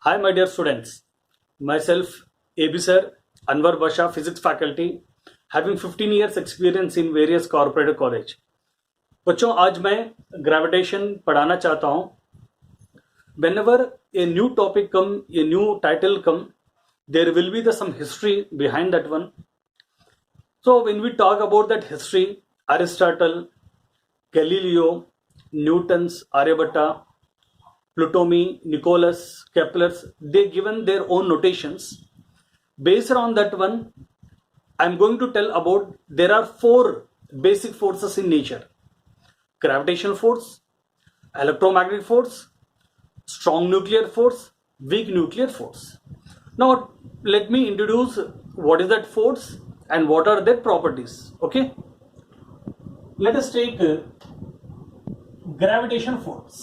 Hi, my dear students. Myself, AB Sir, Anwar Basha, Physics Faculty, having 15 years experience in various corporate college. बच्चों आज मैं gravitation पढ़ाना चाहता हूँ. Whenever a new topic come, a new title come, there will be some history behind that one. So when we talk about that history, Aristotle, Galileo, Newton's, Aryabhatta, Ptolemy, Nicholas, Kepler's, they given their own notations. Based on that one, I'm going to tell about there are 4 basic forces in nature: gravitational force, electromagnetic force, strong nuclear force, weak nuclear force. Now let me introduce what is that force and what are their properties. Okay, let us take gravitation force.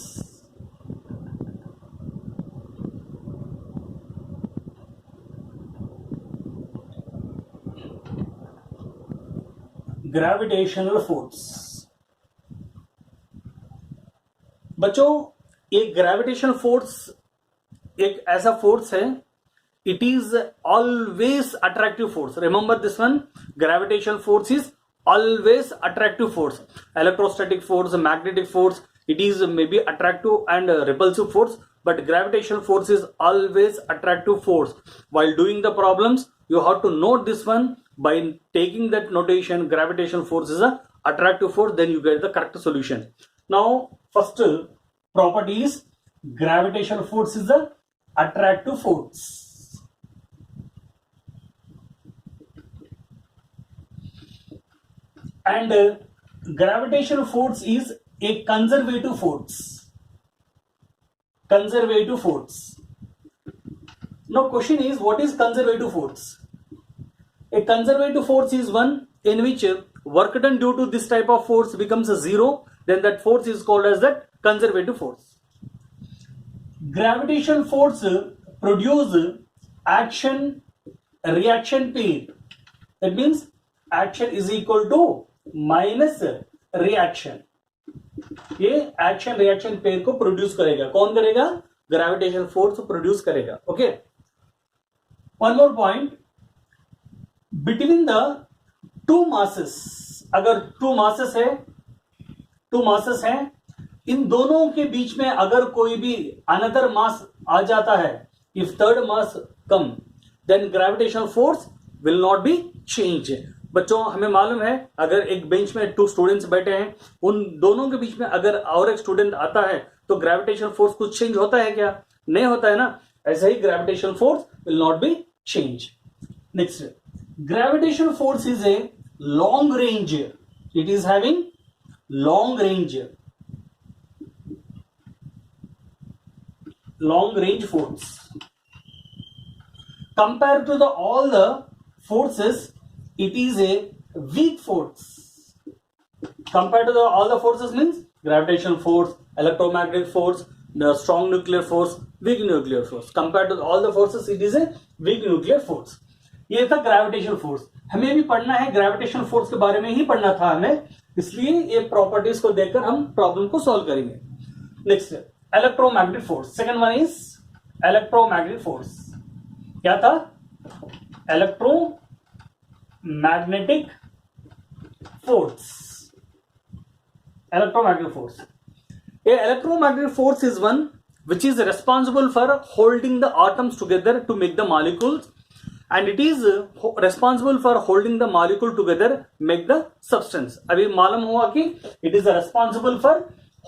Gravitational force. बच्चों एक gravitational force एक ऐसा force है, it is always attractive force. Remember this one, gravitational force is always attractive force. Electrostatic force, magnetic force, it is maybe attractive and repulsive force, but gravitational force is always attractive force. While doing the problems, you have to note this one. By taking that notation, gravitational force is a attractive force, then you get the correct solution. Now first property is gravitational force is a attractive force. And gravitational force is a conservative force. Conservative force. Now question is, what is conservative force? A conservative force is one in which work done due to this type of force becomes a zero, then that force is called as that conservative force. Gravitational force produce action reaction pair. That means action is equal to minus reaction. ये action reaction pair को produce करेगा. कौन करेगा? Gravitational force produce करेगा. Okay, one more point, between the two masses, अगर to masses है, इन दोनों के बीच में अगर कोई भी अनदर मास आ जाता है, if third mass come, then gravitational force will not be change. बच्चों हमें मालूम है, अगर एक बेंच में 2 स्टूडेंट्स बैठे हैं, उन दोनों के बीच में अगर और एक स्टूडेंट आता है तो ग्रेविटेशनल फोर्स कुछ चेंज होता है क्या? नहीं होता है ना. ऐसा ही gravitational force will not be change. Next, gravitational force is a long range. It is having long range force compare to the all the forces. It is a weak force. Compared to all the forces means gravitational force, electromagnetic force, the strong nuclear force, weak nuclear force. Compared to all the forces, it is a weak nuclear force. ये था gravitational force. हमें भी पढ़ना है, gravitational force के बारे में ही पढ़ना था हमें, इसलिए ये प्रॉपर्टीज को देखकर हम प्रॉब्लम को सॉल्व करेंगे. Next, electromagnetic force. Second one is electromagnetic force. क्या था? Magnetic force. Electromagnetic force. A electromagnetic force is one which is responsible for holding the atoms together to make the molecules, and it is responsible for holding the molecule together make the substance. अभी मालूम हुआ कि it is responsible for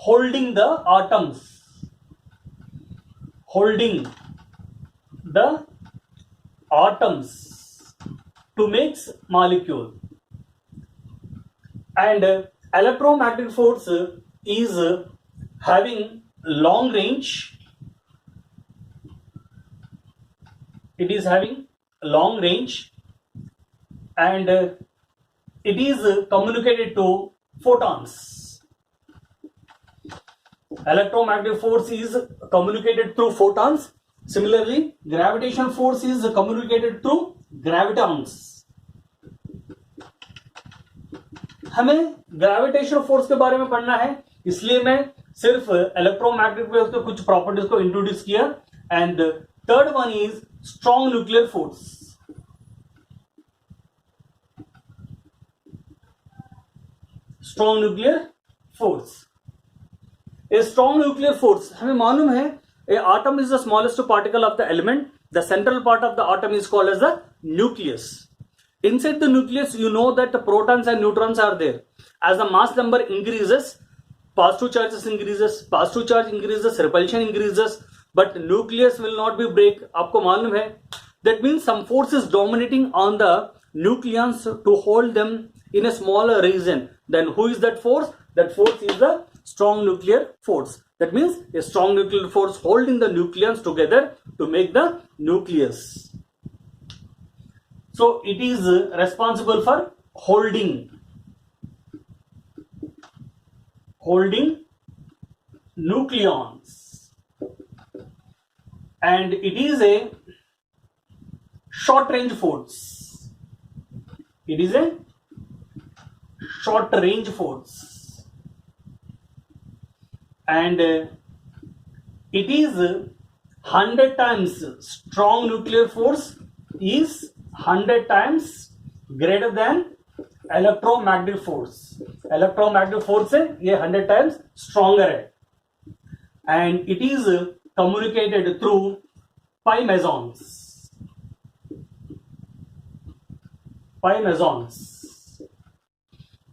holding the atoms, to make molecule. And electromagnetic force is having long range. It is having long range and it is communicated to photons. Electromagnetic force is communicated through photons. Similarly, gravitational force is communicated through gravitons. हमें gravitational force के बारे में पढ़ना है, इसलिए मैं सिर्फ electromagnetic waves के कुछ प्रॉपर्टीज को इंट्रोड्यूस किया and Third one is strong nuclear force. Strong nuclear force. A strong nuclear force, हमें मालूम है a atom is the smallest particle of the element. The central part of the atom is called as the nucleus. Inside the nucleus, you know that the protons and neutrons are there. As the mass number increases, positive charges increases, positive charge increases, repulsion increases, but nucleus will not be break. आपको मालूम है. That means some force is dominating on the nucleons to hold them in a smaller region. Then who is that force? That force is the strong nuclear force. That means a strong nuclear force holding the nucleons together to make the nucleus. So it is responsible for holding nucleons, and it is a short range force. It is a short range force, and it is 100 times strong nuclear force is 100 times greater than electromagnetic force. Electromagnetic force से ये 100 times stronger है, and it is communicated through pi mesons.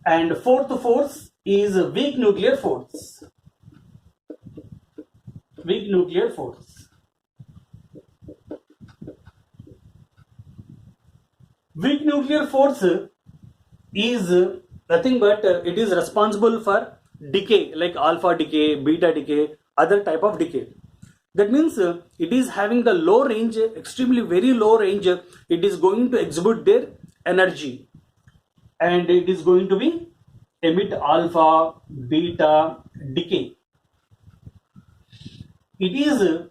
And fourth force is weak nuclear force. Weak nuclear force. Weak nuclear force is nothing but it is responsible for decay, like alpha decay, beta decay, other type of decay. That means it is having the low range, extremely very low range. It is going to exhibit their energy, and it is going to be emit alpha, beta decay. It is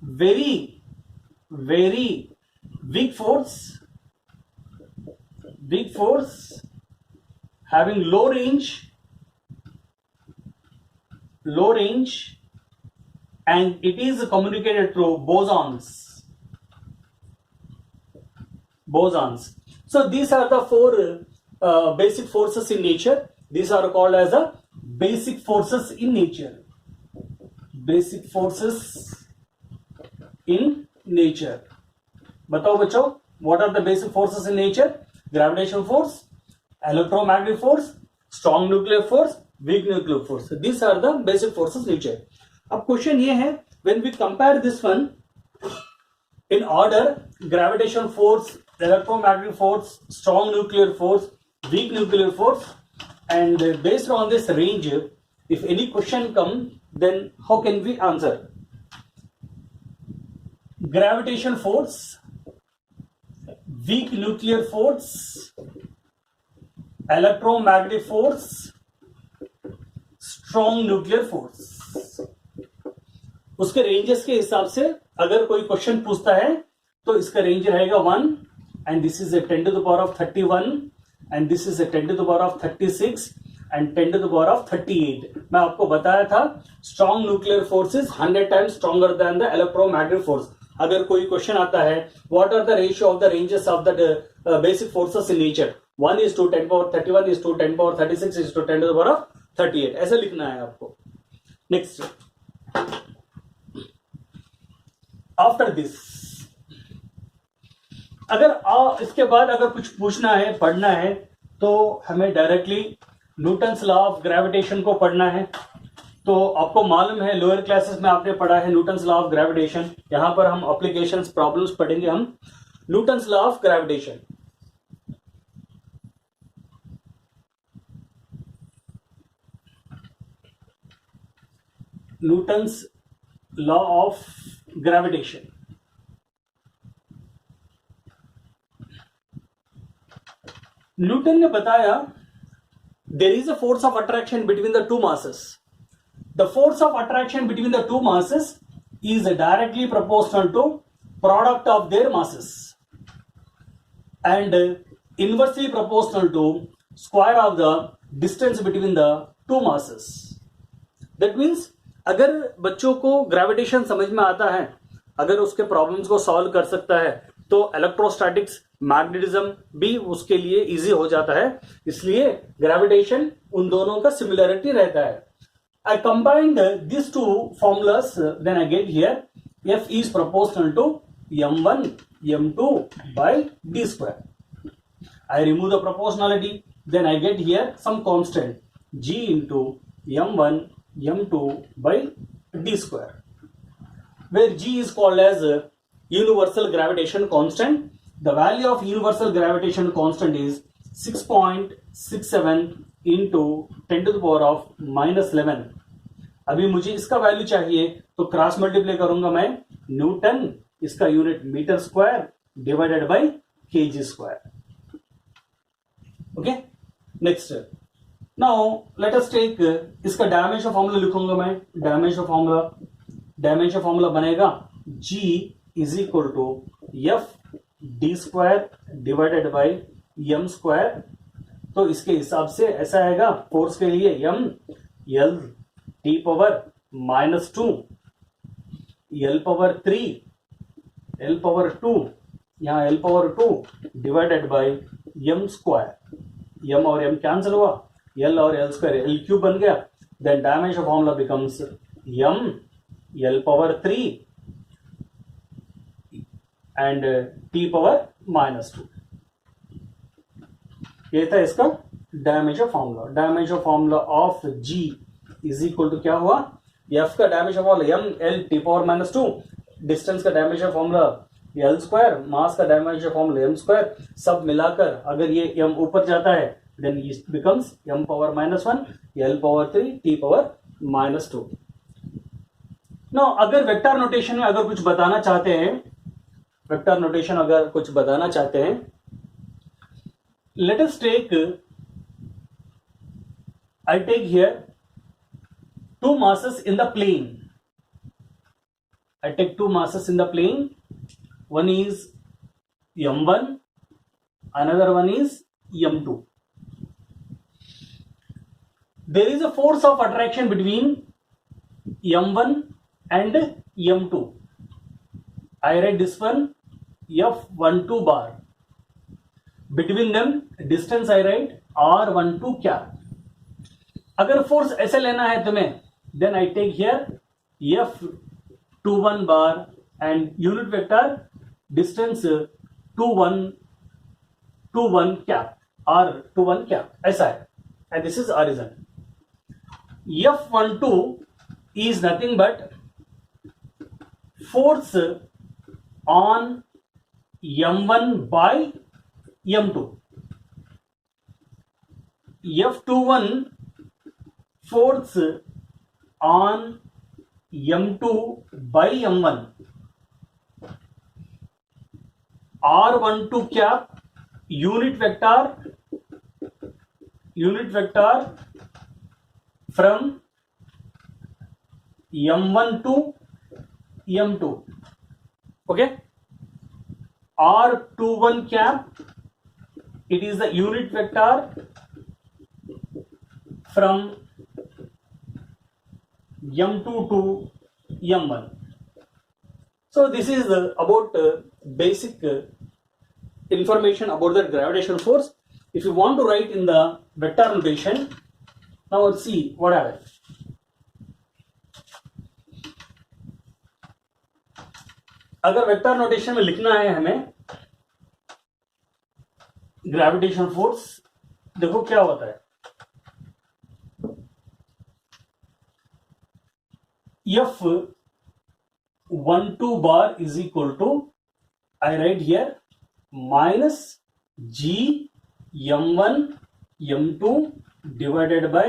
very, very weak force having low range, and it is communicated through bosons. So these are the four basic forces in nature. These are called as the basic forces in nature. Basic forces in nature. बताओ बच्चों, what are the basic forces in nature? Gravitational force, electromagnetic force, strong nuclear force, weak nuclear force. These are the basic forces in nature. अब question ये है, when we compare this one in order, gravitational force, electromagnetic force, strong nuclear force, weak nuclear force, and based on this range, if any question come, then how can we answer? Gravitational force, weak nuclear force, electromagnetic force, strong nuclear force. उसके ranges के हिसाब से अगर कोई question पूछता है तो इसका रेंज रहेगा 1, and this is a 10 to the power of 31, and this is a 10 to the power of 36, and 10 to the power of 38. मैं आपको बताया था strong nuclear force is 100 times stronger than the electromagnetic force. अगर कोई question आता है, what are the ratio of the ranges of the basic forces in nature? 1 is to 10 power 31 is to 10 power 36 is to 10 to the power of 38. ऐसे लिखना है आपको. Next. After this, अगर इसके बाद अगर कुछ पूछना है, पढ़ना है, तो हमें directly Newton's law of gravitation को पढ़ना है. तो आपको मालूम है लोअर क्लासेस में आपने पढ़ा है न्यूटन्स लॉ ऑफ ग्रेविटेशन. यहां पर हम एप्लीकेशंस प्रॉब्लम्स पढ़ेंगे हम Newton's law of gravitation. Newton's law of gravitation. Newton ने बताया there is a force of attraction between the two masses. The force of attraction between the two masses is directly proportional to product of their masses and inversely proportional to square of the distance between the two masses. That means अगर बच्चों को gravitation समझ में आता है अगर उसके problems को सॉल्व कर सकता है तो इलेक्ट्रोस्टैटिक्स मैग्नेटिज्म भी उसके लिए इजी हो जाता है। इसलिए ग्रेविटेशन उन दोनों का सिमिलरिटी रहता है। I combined these two formulas, then I get here F is proportional to m1 m2 by d square. I remove the proportionality, then I get here some constant g into m1 m2 by d square, where g is called as universal gravitation constant. The value of universal gravitation constant is 6.67 into 10 to the power of -11. अभी मुझे इसका value चाहिए तो cross multiply करूंगा मैं Newton, इसका unit metre square divided by KG square. Okay, next now let us take इसका dimension formula लिखूंगा मैं। डायमेंशन फॉर्मूला बनेगा G is equal to F D square divided by M square. तो इसके हिसाब से ऐसा आएगा, फोर्स के लिए M L T power -2 L power 3 L power 2, यहां L power 2 divided by M square. M और एम कैंसिल हुआ, एल और एल स्क्वायर एल क्यूब बन गया। Then dimension formula becomes M L power 3 and T power -2। ये था इसका dimension formula. Dimension formula of G is equal to क्या हुआ, एफ का dimension formula M L T power -2, distance का dimension formula L square, mass का dimension formula M square, सब मिलाकर अगर ये एम ऊपर जाता है then it becomes M power -1 L power 3 T power -2। No अगर वेक्टर नोटेशन में अगर कुछ बताना चाहते हैं, वेक्टर नोटेशन अगर कुछ बताना चाहते हैं, let us take, I take here two masses in the plane. I take two masses in the plane. One is m1, another one is m2. There is a force of attraction between m1 and m2. I write this one F12 bar. Between them distance I write R12 cap. अगर force ऐसे लेना है तुम्हें, then I take here F21 bar and unit vector distance 21 cap, R21 cap, ऐसा है, and this is origin. F12 is nothing but force on m1 by m2. F21 force on m2 by m1. R12 cap unit vector from m1 to m2. Okay, R21 cap, it is the unit vector from m2 to m1. So this is about basic information about the gravitational force. If you want to write in the vector notation, now let's see what happens. अगर vector notation में लिखना है हमें gravitation force, देखो क्या होता है। F12 bar is equal to, I write here minus G m1 m2 divided by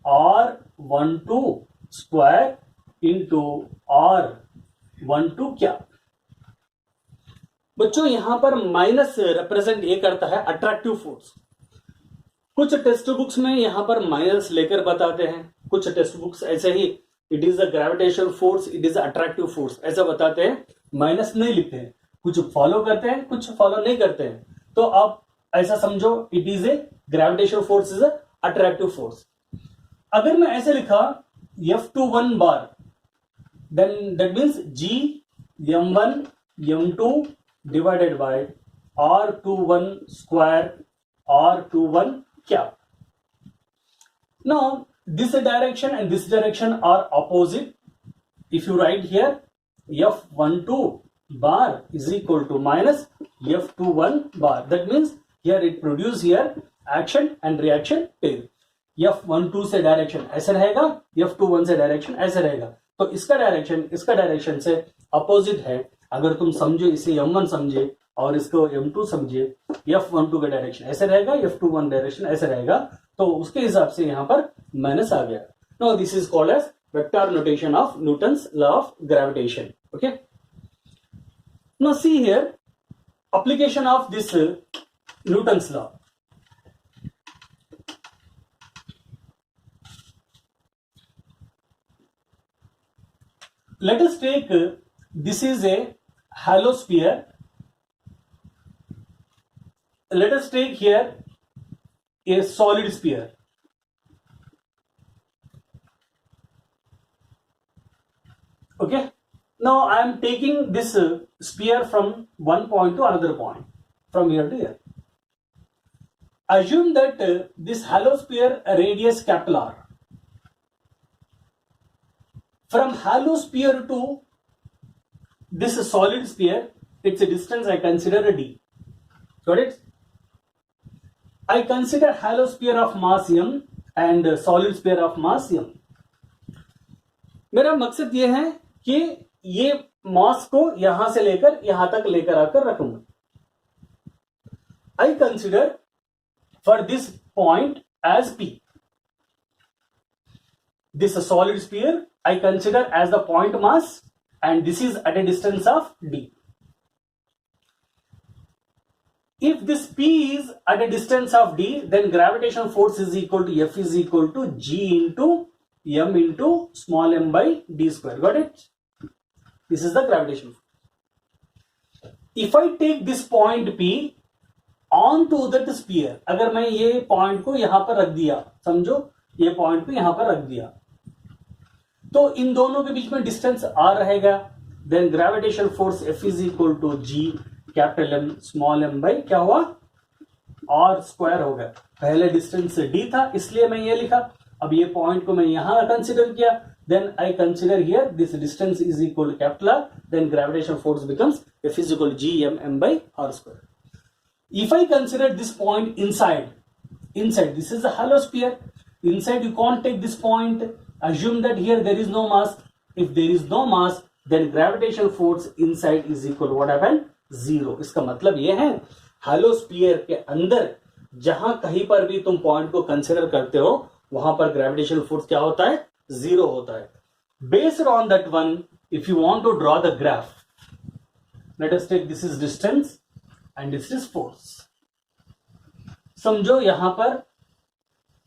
R12 square into R12 क्या। बच्चों यहां पर माइनस रिप्रेजेंट ये करता है अट्रैक्टिव फोर्स। कुछ टेक्स्ट बुक्स में यहां पर माइनस लेकर बताते हैं, कुछ टेक्स्ट बुक्स ऐसे ही it is a gravitational force, it is attractive force ऐसा बताते हैं, माइनस नहीं लिखते हैं। कुछ फॉलो करते हैं, कुछ फॉलो नहीं करते हैं। तो आप ऐसा समझो it is a gravitational force is a attractive force. अगर मैं ऐसे लिखा F21 bar, then that means G m1 m2 divided by r21 square r21 cap. Now this direction and this direction are opposite. If you write here f12 bar is equal to minus f21 bar, that means here it produce here action and reaction pair. f12 से direction ऐसे रहेगा, f21 से direction ऐसे रहेगा, तो इसका direction से opposite है. अगर तुम समझो इसे m1 समझे और इसको m2 समझे, f12 का डायरेक्शन ऐसे रहेगा, f21 डायरेक्शन ऐसे रहेगा, तो उसके हिसाब से यहां पर माइनस आ गया. Now this is called as vector notation of Newton's law of gravitation. Okay, now see here application of this Newton's law. Let us take this is a hollow sphere. Let us take here a solid sphere. Okay, now I am taking this sphere from one point to another point, from here to here. Assume that this hollow sphere radius capital R. From hollow sphere to this solid sphere, its a distance I consider a d. Got it? I consider hollow sphere of mass m and solid sphere of mass m. मेरा मकसद ये है कि ये मास को यहां से लेकर यहां तक लेकर आकर रखूंगा. I consider for this point as P. This solid sphere I consider as the point mass and this is at a distance of d. If this P is at a distance of d, then gravitational force is equal to F is equal to G into m into small m by d square. Got it? This is the gravitational force. If I take this point P onto that sphere, अगर मैं ये point को यहां पर रख दिया, समझो ये पॉइंट को यहां पर रख दिया, तो इन दोनों के बीच में डिस्टेंस r रहेगा. Then gravitational force F is equal to G capital M small m by क्या हुआ r स्क्वायर हो गया. पहले डिस्टेंस d था इसलिए मैं ये लिखा. अब ये पॉइंट को मैं यहां कंसिडर किया, then I consider here this distance is equal to capital R, then gravitational force becomes F is equal to G m by r square. If I consider this point inside, this is a hollow sphere. Inside you can't take this point. Assume that here there is no mass. If there is no mass, then gravitational force inside is equal to what happened? 0. इसका मतलब ये है hollow sphere के अंदर जहां कहीं पर भी तुम पॉइंट को कंसिडर करते हो वहां पर ग्रेविटेशनल फोर्स क्या होता है? 0 होता है. Based on that one, if you want to draw the graph, let us take this is distance and this is force. समझो यहां पर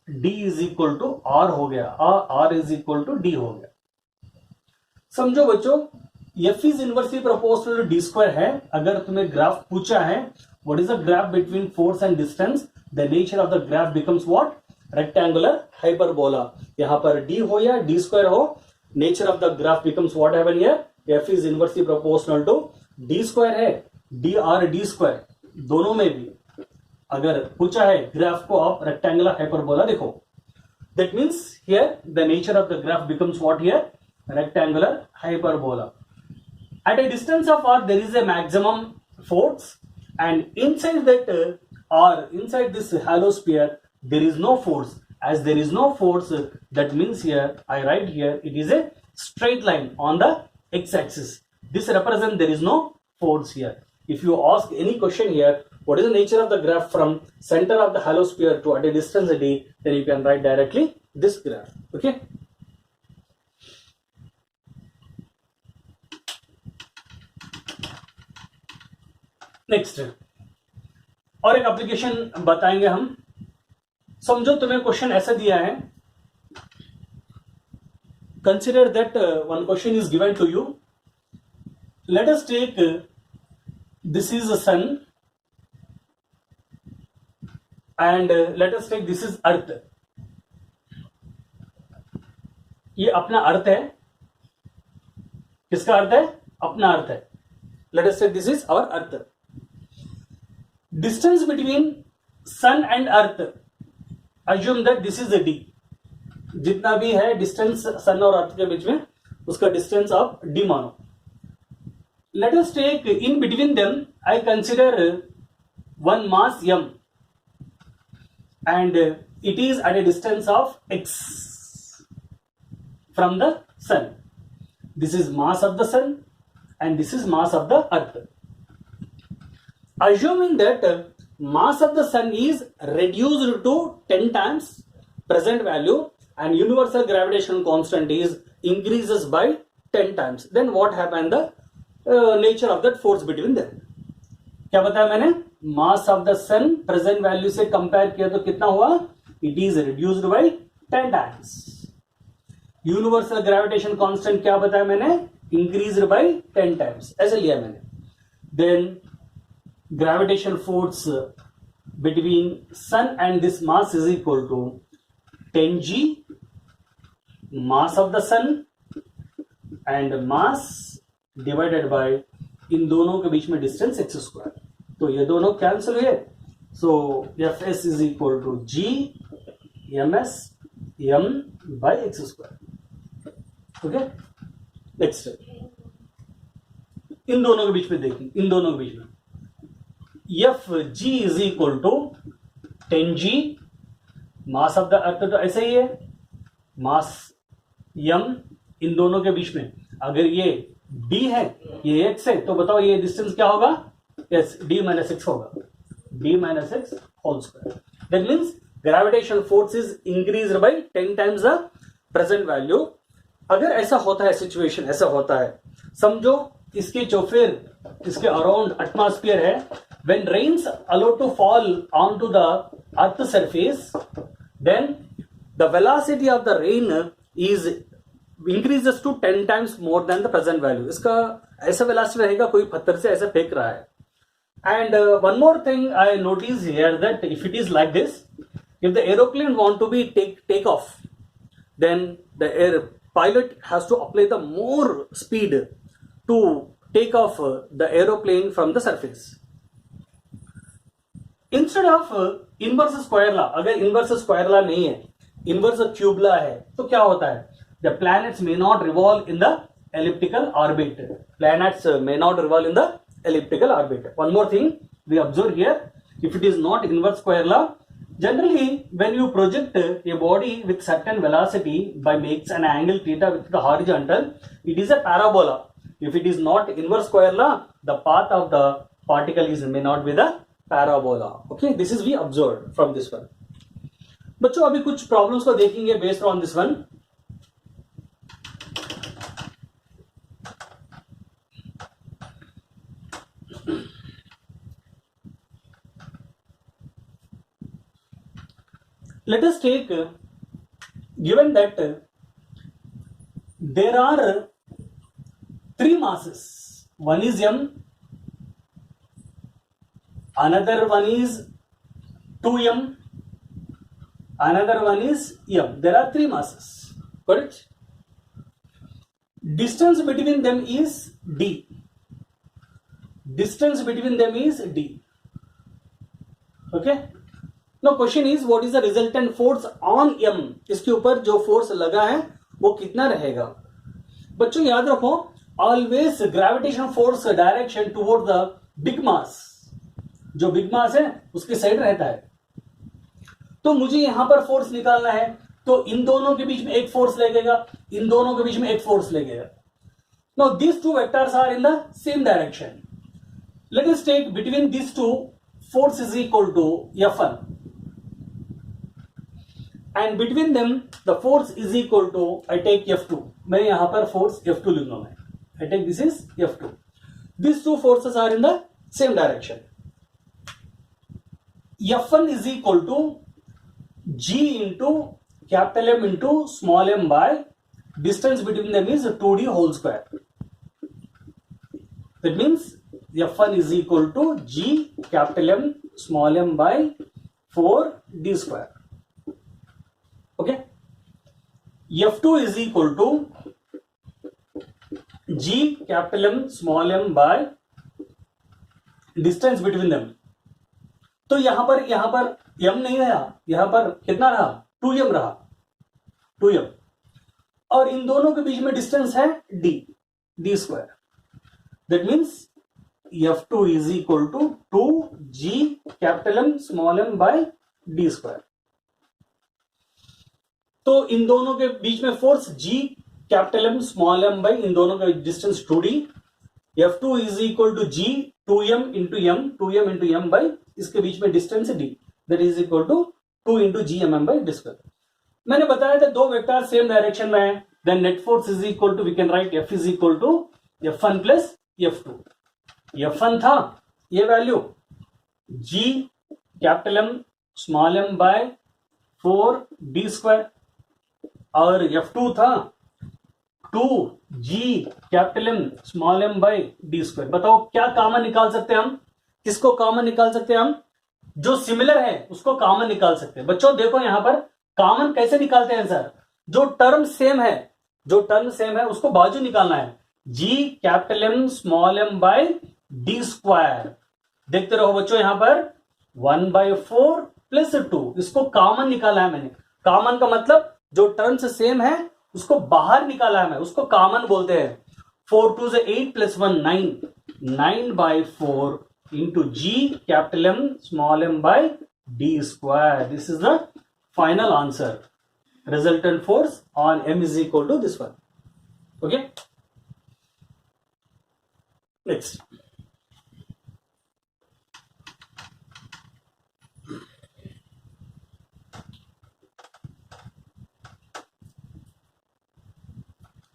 d is equal to r हो गया, r is equal to d हो गया. समझो बच्चों f is inversely proportional to d square है. अगर तुम्हें ग्राफ पूछा है what is the graph between force and distance, the nature of the graph becomes what? Rectangular hyperbola. यहां पर d हो या d स्क्वायर हो, nature of the graph becomes what happen here? f is inversely proportional to d square है. d और d square दोनों में भी अगर पूछा है ग्राफ को आप रेक्टेंगुलर हाइपरबोला देखो, that means here the nature of the graph becomes what here? Rectangular hyperbola. At a distance of r there is a maximum force and inside that inside this hollow sphere there is no force. As there is no force, that means here I write here it is a straight line on the x-axis. This represents there is no force here. If you ask any question here, what is the nature of the graph from center of the hollow sphere to at a distance d, then you can write directly this graph. Okay. Next और एक application बताएंगे हम. समझो तुम्हें question ऐसा दिया है, consider that one question is given to you. Let us take this is a sun and let us take this is earth. ये अपना अर्थ है. किसका अर्थ है? अपना अर्थ है. Let us say this is our earth. Distance between sun and earth, assume that this is a d. जितना भी है डिस्टेंस सन और अर्थ के बीच में, उसका डिस्टेंस आप d मानो. Let us take in between them, I consider one mass m, and it is at a distance of x from the sun. This is mass of the sun and this is mass of the earth. Assuming that mass of the sun is reduced to 10 times present value and universal gravitational constant is increases by 10 times, then what happened the nature of that force between them? क्या बताया मैंने? Mass of the sun present value से compare किया तो कितना हुआ? It is reduced by 10 times. Universal gravitation constant क्या बताया मैंने? Increased by 10 times. ऐसे लिया मैंने. Then gravitation force between sun and this mass is equal to 10g mass of the sun and mass divided by इन दोनों के बीच में डिस्टेंस एक्स स्क्वायर. तो ये दोनों कैंसिल हुए. So F S is equal to G M S M by x square. Okay, next इन दोनों के बीच में देखिए, इन दोनों के बीच में F G is equal to 10g mass of the earth. तो ऐसे ही है मास एम इन दोनों के बीच में. अगर ये d है, ये x है, तो बताओ ये डिस्टेंस क्या होगा? यस, d माइनस एक्स होगा. d minus x whole square. That means gravitation force is increase by 10 times the present value. अगर ऐसा होता है सिचुएशन, ऐसा होता है, समझो इसके चौफेर इसके अराउंड एटमॉस्फेयर है. When rains allow to fall on to the earth surface, then the velocity of the rain is increases to 10 times more than the present value. इसका ऐसा वेलोसिटी रहेगा, कोई पत्थर से ऐसा फेंक रहा है. And one more thing I notice here, that if it is like this, if the aeroplane want to be take off, then the air pilot has to apply the more speed to take off the aeroplane from the surface. Instead of inverse square law, अगर inverse square law नहीं है, inverse cube law है, तो क्या होता है? The planets may not revolve in the elliptical orbit. Planets may not revolve in the elliptical orbit. One more thing we observe here, if it is not inverse square law, generally when you project a body with certain velocity by makes an angle theta with the horizontal, it is a parabola. If it is not inverse square law, the path of the particle may not be the parabola. Okay, this is we observed from this one. बच्चों अभी कुछ problems को देखेंगे based on this one. Let us take, given that there are 3 masses, one is m, another one is 2m, another one is m. There are 3 masses, correct? Distance between them is d. Distance between them is d. Okay? Now question is, what is the resultant force on m? इसके ऊपर जो force लगा है वो कितना रहेगा? बच्चों याद रखो, always gravitation force direction toward the big mass, जो बिग मास है उसके साइड रहता है. तो मुझे यहां पर फोर्स निकालना है, तो इन दोनों के बीच में एक फोर्स लगेगा, इन दोनों के बीच में एक फोर्स लगेगा. Now these two vectors are in the same direction. Let us take between these two, force is equal to F1. And between them the force is equal to, I take F2. मैं यहां पर force F2 लूंगा मैं. I take this is F2. These two forces are in the same direction. F1 is equal to G into capital M into small m by distance between them is 2d whole square. That means F1 is equal to G capital M small m by 4d square. Okay. F2 is equal to G capital M small m by distance between them. तो यहां पर m नहीं रहा, यहां पर कितना रहा, 2m रहा, 2m, और इन दोनों के बीच में डिस्टेंस है d square. That means F2 is equal to 2G capital M small m by d square. तो इन दोनों के बीच में force G capital M small m by इन दोनों का distance 2d, F2 is equal to G 2m into m by इसके बीच में डिस्टेंस d, that is equal to 2 into GMM by d square. मैंने बताया था दो वेक्टर सेम डायरेक्शन में है, then net force is equal to we can write F is equal to F1 plus F2। F1 था ये value G capital M small m by 4d square, और F2 था 2G capital M small m by d square. बताओ क्या common निकाल सकते हैं हम, किसको कॉमन निकाल सकते हैं हम, जो सिमिलर है उसको कॉमन निकाल सकते हैं। बच्चों देखो यहां पर कॉमन कैसे निकालते हैं सर, जो टर्म सेम है उसको बाजू निकालना है, G capital M small m by d square. देखते रहो बच्चों, यहां पर 1/4 प्लस 2, इसको कॉमन निकाला है मैंने। कॉमन का मतलब जो टर्म्स सेम है उसको बाहर निकाला है मैं, उसको कॉमन बोलते हैं। 4 2 से 8 plus 1 9/4 into G capital M small m by d square. This is the final answer. Resultant force on M is equal to this one. Okay, next.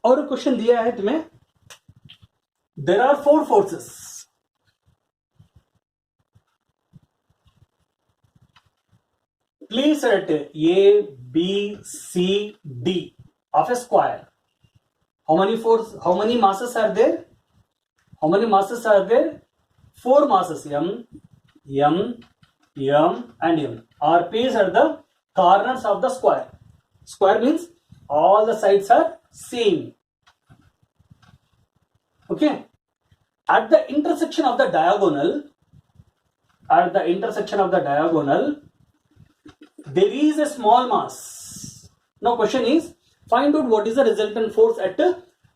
और क्वेश्चन दिया है तुम्हें, there are 4 forces, please set A B C D of a square. How many masses are there? 4 masses, M and M are placed at the corners of the square. Square means all the sides are same. Okay, at the intersection of the diagonal, there is a small mass. Now question is, find out what is the resultant force at the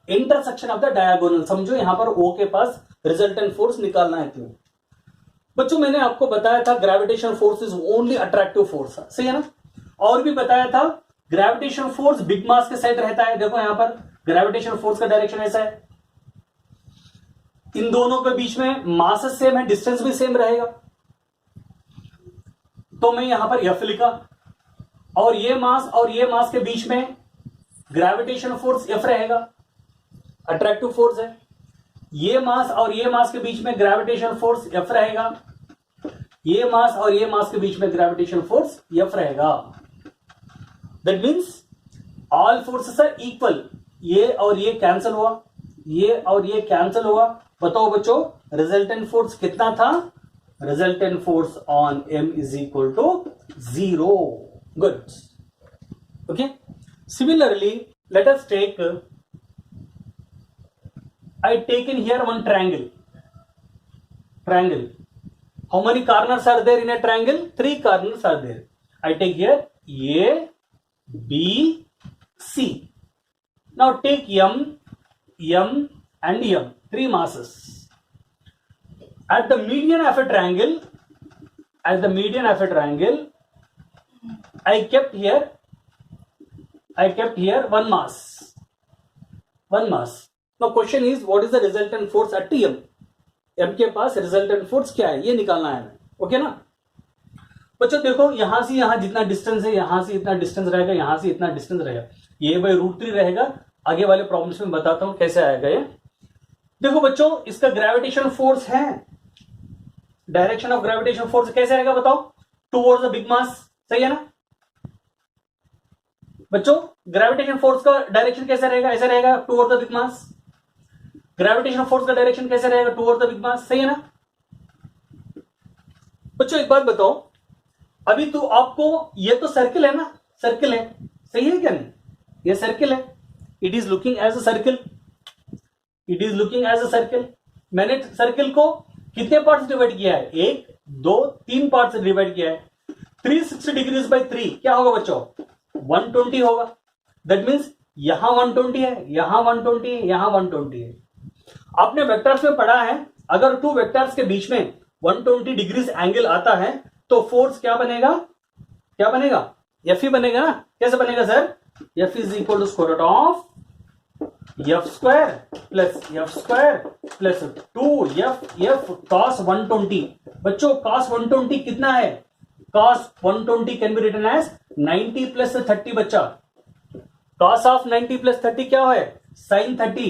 intersection of the diagonal. समझो यहां पर O के पास resultant force निकालना है तुम्हें। बच्चों मैंने आपको बताया था gravitation force is only attractive force, सही है ना। और भी बताया था ग्रेविटेशन फोर्स बिग मास के साइड रहता है। देखो यहां पर ग्रेविटेशन फोर्स का डायरेक्शन ऐसा है, इन दोनों के बीच में मासेस सेम है, डिस्टेंस भी सेम रहेगा, तो मैं यहां पर F लिखा, और ये मास के बीच में ग्रेविटेशन फोर्स F रहेगा, अट्रैक्टिव फोर्स है। ये मास और ये मास के बीच में ग्रेविटेशन फोर्स F रहेगा, ये मास और ये मास के बीच में ग्रेविटेशन फोर्स F रहेगा। That means all forces are equal. ये और ये कैंसिल हुआ, ये और ये कैंसिल हुआ। बताओ बच्चों रिजल्टेंट फोर्स कितना था, resultant force on M is equal to 0। Good, okay. Similarly let us take, I taken here one triangle. How many corners are there in a triangle? 3 corners are there. I take here A, B, C. Now take M and M, 3 masses. At the median of a triangle, I kept here one mass. Now question is, what is the resultant force at M? M के पास resultant force क्या है, ये निकालना है हमें। Okay ना बच्चों, देखो यहां से यहां जितना डिस्टेंस है, यहां से इतना डिस्टेंस रहेगा, यहां से इतना डिस्टेंस रहेगा, ये √3 रहेगा। आगे वाले प्रॉब्लम्स में बताता हूं कैसे आएगा ये। देखो बच्चों इसका ग्रेविटेशन फोर्स है, डायरेक्शन ऑफ ग्रेविटेशन फोर्स कैसे रहेगा बताओ, टुवर्ड्स द बिग मास, सही है ना बच्चों। ग्रेविटेशन फोर्स का डायरेक्शन कैसे रहेगा, ऐसा रहेगा towards the big mass. Gravitation force का डायरेक्शन कैसे रहेगा, टुवर्ड्स द बिग मास, सही है ना बच्चों। एक बात बताओ, अभी तो आपको ये तो सर्किल है ना, सर्किल है, सही है क्या नहीं, ये सर्किल है, it is looking as a circle. It is looking as a circle. मैंने सर्किल को कितने पार्ट्स डिवाइड किया है, 1 2 3 पार्ट्स डिवाइड किया है। 360 डिग्रीज बाई 3 क्या होगा बच्चों, 120 होगा। दैट मीन्स यहां 120 है, यहां 120 है, यहां 120 है। आपने वेक्टर्स में पढ़ा है, अगर टू वेक्टर्स के बीच में 120 डिग्रीज एंगल आता है तो फोर्स क्या बनेगा, क्या बनेगा, एफ ही बनेगा ना। कैसे बनेगा sir, F is equal to square root of F square plus 2 cos 120। बच्चों cos 120 कितना है, cos 120 can be written as 90 plus 30 बच्चा। cos ऑफ 90 प्लस 30 क्या है, sin 30।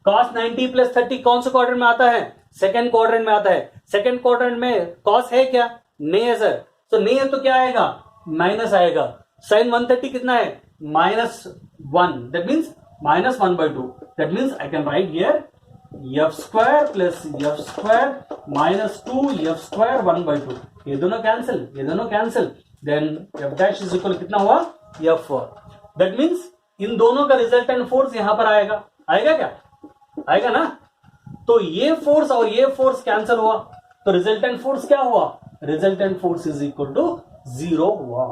cos 90 प्लस 30 कौन से क्वाड्रेंट में आता है, सेकेंड क्वाड्रेंट में आता है। सेकेंड क्वाड्रेंट में cos है क्या, नहीं है सर, तो नहीं है तो क्या आएगा, माइनस आएगा। sin 130 कितना है, -1, that means -1/2। that means I can write here f square plus f square minus 2f square 1/2। ये दोनों cancel, then f dash is equal कितना हुआ, f। that means इन दोनों का रिजल्टेंट फोर्स यहां पर आएगा क्या, आएगा ना। तो ये फोर्स और ये फोर्स कैंसिल हुआ, तो रिजल्टेंट फोर्स क्या हुआ, resultant force is equal to 0 हुआ।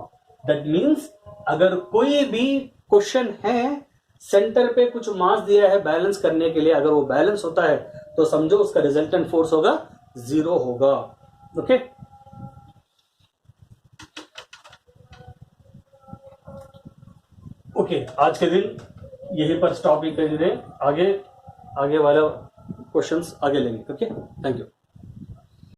दैट मीन्स अगर कोई भी क्वेश्चन है, सेंटर पे कुछ मास दिया है बैलेंस करने के लिए, अगर वो बैलेंस होता है तो समझो उसका रिजल्टेंट फोर्स होगा 0 होगा। ओके ओके, आज के दिन यहीं पर स्टॉप ही करेंगे, आगे वाला क्वेश्चंस आगे लेंगे। Okay, thank you.